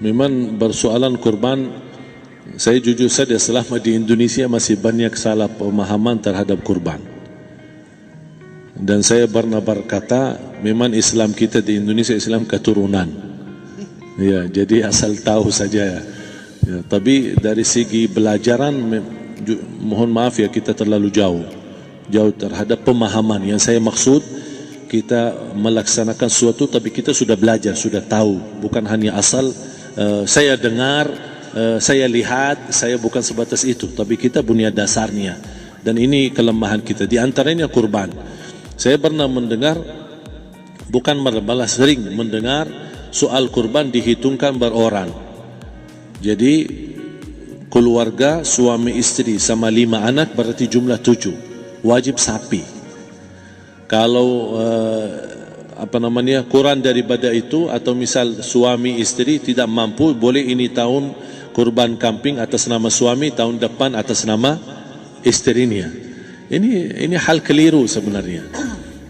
Memang persoalan kurban, saya jujur saja selama di Indonesia masih banyak salah pemahaman terhadap kurban. Dan saya pernah berkata, memang Islam kita di Indonesia Islam keturunan. Ya, jadi asal tahu saja. Ya, tapi dari segi belajaran, mohon maaf ya, kita terlalu jauh terhadap pemahaman. Yang saya maksud, kita melaksanakan sesuatu tapi kita sudah belajar, sudah tahu, bukan hanya asal saya dengar, saya lihat, saya bukan sebatas itu, tapi kita punya dasarnya. Dan ini kelemahan kita, di antaranya kurban. Saya pernah mendengar, bukan malah sering mendengar soal kurban dihitungkan beroran. Jadi keluarga suami istri sama 5 anak berarti jumlah 7, wajib sapi. Kalau kurang daripada itu, atau misal suami istri tidak mampu, boleh ini tahun kurban kambing atas nama suami, tahun depan atas nama istrinya. Ini hal keliru sebenarnya.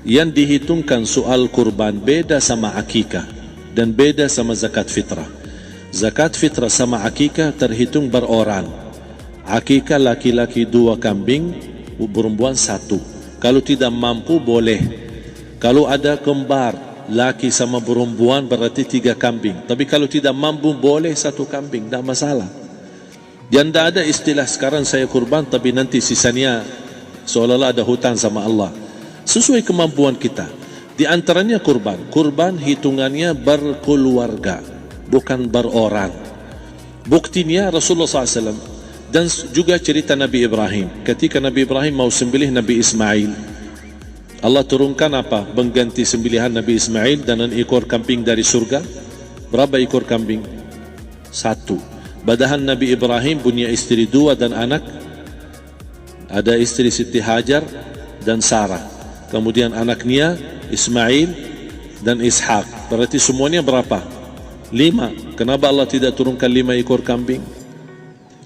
Yang dihitungkan soal kurban beda sama akikah dan beda sama zakat fitrah. Zakat fitrah sama akikah terhitung beroran. Akikah laki-laki 2 kambing, perempuan 1. Kalau tidak mampu boleh. Kalau ada kembar, laki sama perempuan berarti 3 kambing. Tapi kalau tidak mampu boleh 1 kambing, tidak masalah. Dan tidak ada istilah sekarang saya kurban tapi nanti sisanya seolah-olah ada hutang sama Allah. Sesuai kemampuan kita. Di antaranya kurban. Kurban hitungannya berkeluarga, bukan beroran. Buktinya Rasulullah SAW dan juga cerita Nabi Ibrahim. Ketika Nabi Ibrahim mau sembelih Nabi Ismail, Allah turunkan apa? Mengganti sembelihan Nabi Ismail dengan ekor kambing dari surga. Berapa ekor kambing? 1. Padahal Nabi Ibrahim punya istri 2 dan anak. Ada istri Siti Hajar dan Sarah. Kemudian anaknya Ismail dan Ishak. Berarti semuanya berapa? 5. Kenapa Allah tidak turunkan 5 ekor kambing?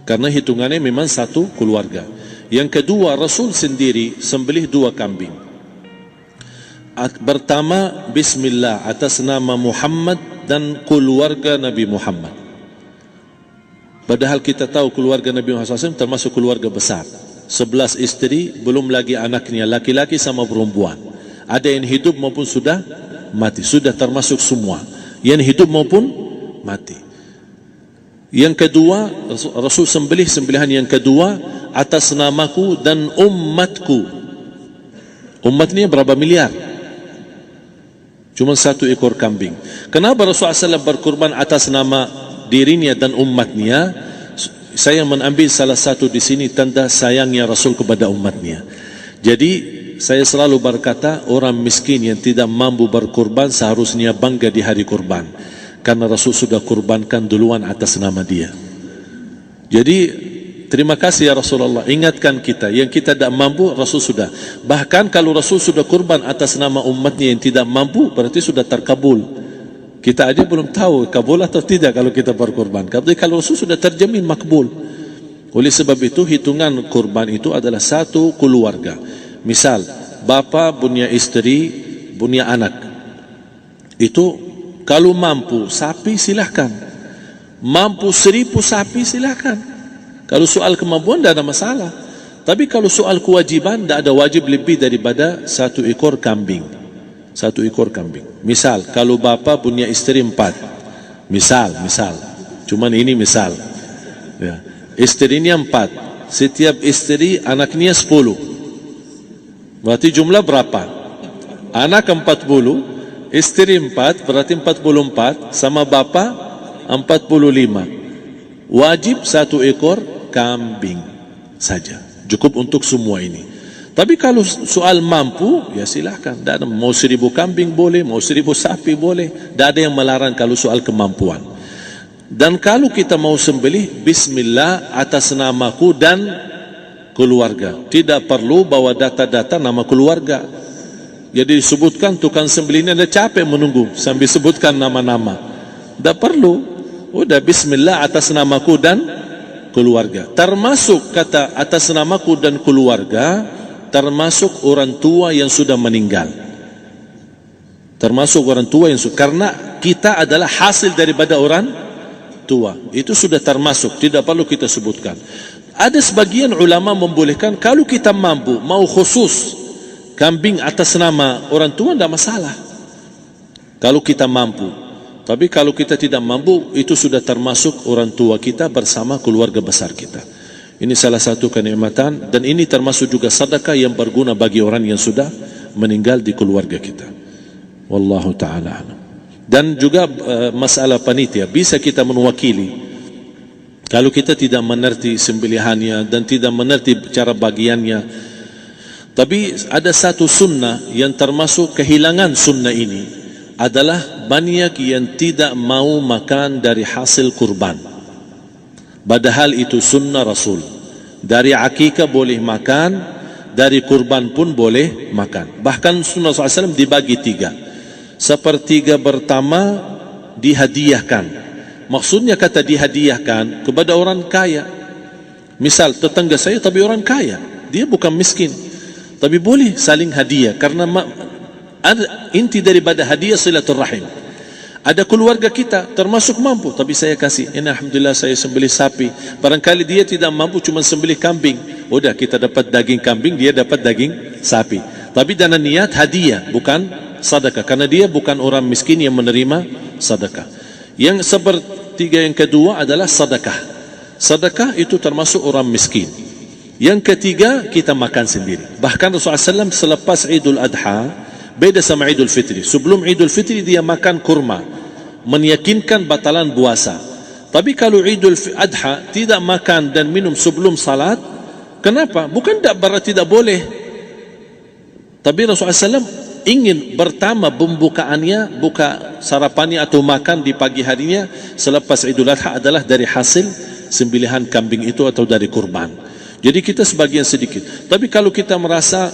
Karena hitungannya memang 1 keluarga. Yang kedua, Rasul sendiri sembelih 2 kambing. Pertama, Bismillah atas nama Muhammad dan keluarga Nabi Muhammad. Padahal kita tahu keluarga Nabi Muhammad SAW termasuk keluarga besar. 11 istri, belum lagi anaknya laki-laki sama perempuan. Ada yang hidup maupun sudah mati. Sudah termasuk semua. Yang hidup maupun mati. Yang kedua, Rasul sembelihan yang kedua atas namaku dan umatku. Umatnya berapa miliar? Cuma 1 ekor kambing. Kenapa Rasulullah SAW berkurban atas nama dirinya dan umatnya? Saya mengambil salah satu di sini tanda sayangnya Rasul kepada umatnya. Jadi saya selalu berkata, orang miskin yang tidak mampu berkurban seharusnya bangga di hari kurban, karena Rasul sudah kurbankan duluan atas nama dia. Jadi terima kasih ya Rasulullah, ingatkan kita. Yang kita tidak mampu, Rasul sudah. Bahkan kalau Rasul sudah kurban atas nama umatnya yang tidak mampu, berarti sudah terkabul. Kita aja belum tahu kabul atau tidak kalau kita berkurban. Tapi kalau Rasul sudah terjamin makbul. Oleh sebab itu, hitungan kurban itu adalah 1 keluarga. Misal, bapa punya istri, punya anak. Itu kalau mampu sapi silahkan. Mampu 1000 sapi silahkan. Kalau soal kemampuan tidak ada masalah. Tapi kalau soal kewajiban, tidak ada wajib lebih daripada 1 ekor kambing. 1 ekor kambing. Misal, kalau bapa punya istri 4. Misal. Cuman ini misal. Ya. Istrinya 4. Setiap istri anaknya 10. Berarti jumlah berapa? Anak 40, istri 4, berarti 44, sama bapa 45. Wajib 1 ekor kambing saja, cukup untuk semua ini. Tapi kalau soal mampu, ya silahkan. Mau 1000 kambing boleh, mau 1000 sapi boleh. Tidak ada yang melarang kalau soal kemampuan. Dan kalau kita mau sembelih, Bismillah atas namaku dan keluarga. Tidak perlu bawa data-data nama keluarga. Jadi disebutkan tukang sembelihnya ada capek menunggu sambil sebutkan nama-nama. Tidak perlu. Udah Bismillah atas namaku dan keluarga. Termasuk kata atas namaku dan keluarga, termasuk orang tua yang sudah meninggal. Termasuk orang tua yang sudah, karena kita adalah hasil daripada orang tua. Itu sudah termasuk, tidak perlu kita sebutkan. Ada sebagian ulama membolehkan kalau kita mampu, mau khusus kambing atas nama orang tua, tidak masalah. Kalau kita mampu. Tapi kalau kita tidak mampu, itu sudah termasuk orang tua kita bersama keluarga besar kita. Ini salah satu kenikmatan, dan ini termasuk juga sedekah yang berguna bagi orang yang sudah meninggal di keluarga kita. Wallahu ta'ala. Dan juga masalah panitia, bisa kita mewakili. Kalau kita tidak mengerti sembelihannya dan tidak mengerti cara bagiannya. Tapi ada satu sunnah yang termasuk kehilangan sunnah ini, adalah banyak yang tidak mau makan dari hasil kurban. Padahal itu sunnah Rasul. Dari akikah boleh makan, dari kurban pun boleh makan. Bahkan sunnah SAW dibagi 3. Sepertiga pertama dihadiahkan. Maksudnya kata dihadiahkan kepada orang kaya. Misal tetangga saya tapi orang kaya, dia bukan miskin, tapi boleh saling hadiah. Karena inti daripada hadiah silaturrahim. Ada keluarga kita termasuk mampu, tapi saya kasih, ini alhamdulillah saya sembelih sapi. Barangkali dia tidak mampu, cuma sembelih kambing. Udah, kita dapat daging kambing, dia dapat daging sapi. Tapi dengan niat hadiah, bukan sedekah, karena dia bukan orang miskin yang menerima sedekah. Yang sepertiga yang kedua adalah sedekah. Sedekah itu termasuk orang miskin. Yang ketiga, kita makan sendiri. Bahkan Rasulullah SAW selepas Idul Adha, beda sama Idul Fitri. Sebelum Idul Fitri dia makan kurma, meyakinkan batalan puasa. Tapi kalau Idul Adha tidak makan dan minum sebelum salat, kenapa? Bukan berarti tidak boleh. Tapi Rasulullah SAW ingin pertama pembukaannya, buka sarapannya atau makan di pagi harinya selepas Idul Adha adalah dari hasil sembelihan kambing itu atau dari kurban. Jadi kita sebagian sedikit. Tapi kalau kita merasa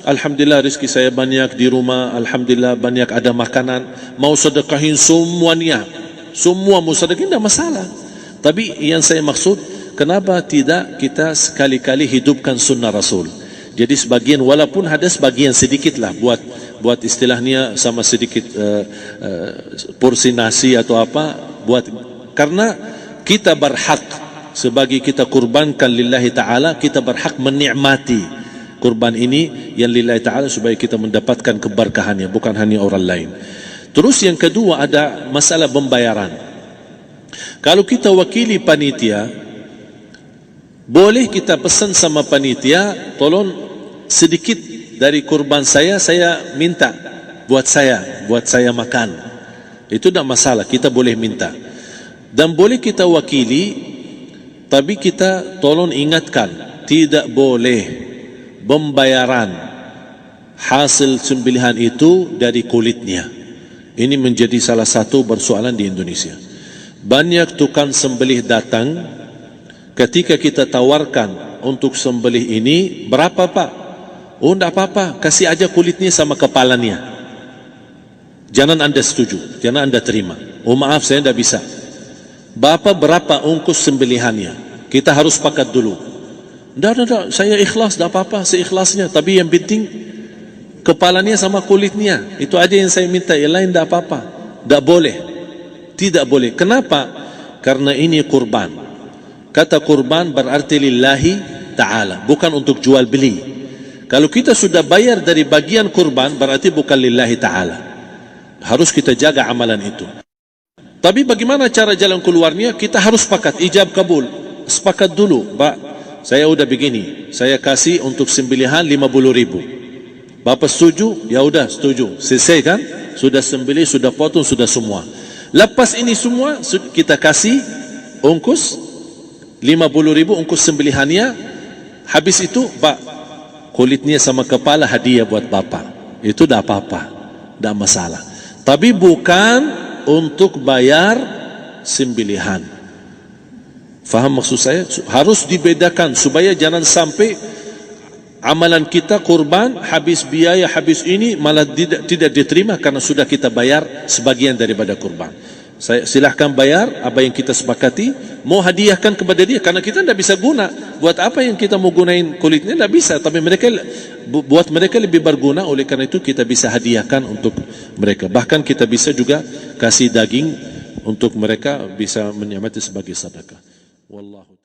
alhamdulillah rezeki saya banyak di rumah, alhamdulillah banyak ada makanan, mau sedekahin semuanya, semua mau sedekahin, tidak masalah. Tapi yang saya maksud, kenapa tidak kita sekali-kali hidupkan sunnah Rasul? Jadi sebagian, walaupun ada sebagian sedikit lah, buat istilahnya sama sedikit porsi nasi atau apa, karena kita berhak sebagai kita kurbankan lillahi ta'ala, kita berhak menikmati kurban ini yang lillahi ta'ala supaya kita mendapatkan keberkahannya, bukan hanya orang lain. Terus yang kedua ada masalah pembayaran. Kalau kita wakili panitia, boleh kita pesan sama panitia, tolong sedikit dari kurban saya minta buat saya makan. Itu tidak masalah, kita boleh minta. Dan boleh kita wakili, tapi kita tolong ingatkan, tidak boleh pembayaran hasil sembelihan itu dari kulitnya. Ini menjadi salah satu persoalan di Indonesia. Banyak tukang sembelih datang, ketika kita tawarkan untuk sembelih ini, berapa Pak? Oh, tidak apa-apa, kasih aja kulitnya sama kepalanya. Jangan Anda setuju, jangan Anda terima. Oh maaf, saya tidak bisa. Bapak berapa ongkos sembelihannya? Kita harus sepakat dulu. Tidak, saya ikhlas, tidak apa-apa, seikhlasnya. Tapi yang penting kepalanya sama kulitnya. Itu aja yang saya minta, yang lain tidak apa-apa. Tidak boleh. Tidak boleh. Kenapa? Karena ini kurban. Kata kurban berarti lillahi ta'ala, bukan untuk jual beli. Kalau kita sudah bayar dari bagian kurban, berarti bukan lillahi ta'ala. Harus kita jaga amalan itu. Tapi bagaimana cara jalan keluarnya? Kita harus sepakat, ijab kabul. Sepakat dulu, Pak, saya udah begini, saya kasih untuk sembelihan 50.000. Bapak setuju? Ya udah setuju. Selesai kan? Sudah sembelih, sudah potong, sudah semua. Lepas ini semua kita kasih ongkos 50.000 ongkos sembelihannya. Habis itu, Pak, kulitnya sama kepala hadiah buat Bapak. Itu tidak apa-apa, tidak masalah. Tapi bukan untuk bayar sembelihan. Faham maksud saya? Harus dibedakan supaya jangan sampai amalan kita kurban habis biaya, habis ini malah tidak diterima karena sudah kita bayar sebagian daripada kurban. Saya silahkan bayar apa yang kita sepakati, mau hadiahkan kepada dia karena kita tidak bisa guna. Buat apa yang kita mau gunain kulitnya? Tidak bisa. Tapi mereka, buat mereka lebih berguna, oleh karena itu kita bisa hadiahkan untuk mereka. Bahkan kita bisa juga kasih daging untuk mereka bisa menikmati sebagai sedekah. Wallahu ta'ala.